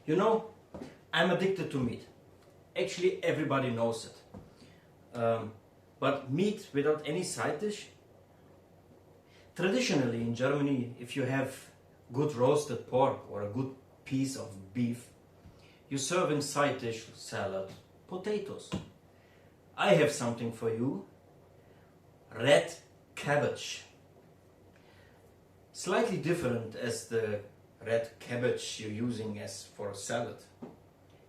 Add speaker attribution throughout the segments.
Speaker 1: You know, I'm addicted to meat. Actually, everybody knows it. But meat without any side dish? Traditionally in Germany, if you have good roasted pork or a good piece of beef, you serve in side dish salad, potatoes. I have something for you. Red cabbage. Slightly different as the red cabbage you're using as for a salad.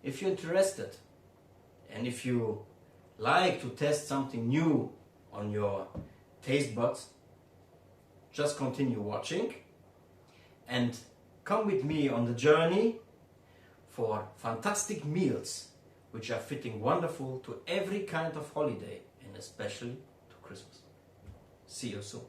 Speaker 1: If you're interested and if you like to test something new on your taste buds, just continue watching and come with me on the journey for fantastic meals which are fitting wonderful to every kind of holiday and especially to Christmas. See you soon.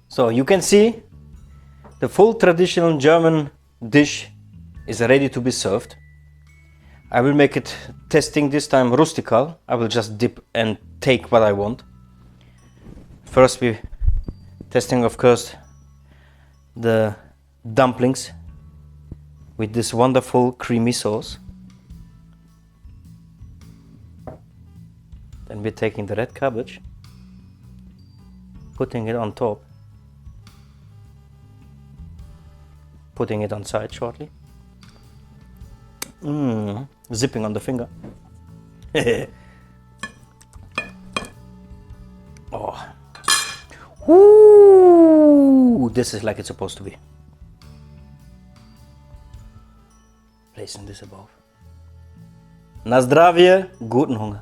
Speaker 1: So you can see the full traditional German dish is ready to be served. I will make it testing this time rustical. I will just dip and take what I want. First we testing of course the dumplings with this wonderful creamy sauce. Then we're taking the red cabbage, putting it on top, putting it on side shortly. Zipping on the finger. Oh. Ooh, this is like it's supposed to be. Placing this above. Na zdravie, guten Hunger.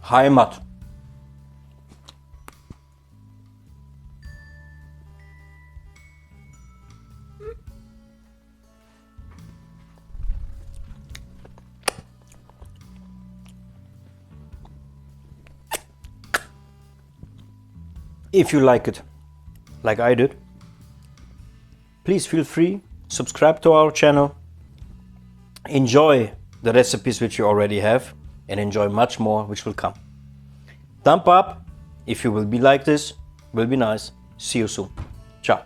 Speaker 1: Heimat. If you like it, like I did, please feel free, subscribe to our channel, enjoy the recipes which you already have, and enjoy much more which will come. Thumb up if you will be like this, will be nice. See you soon. Ciao.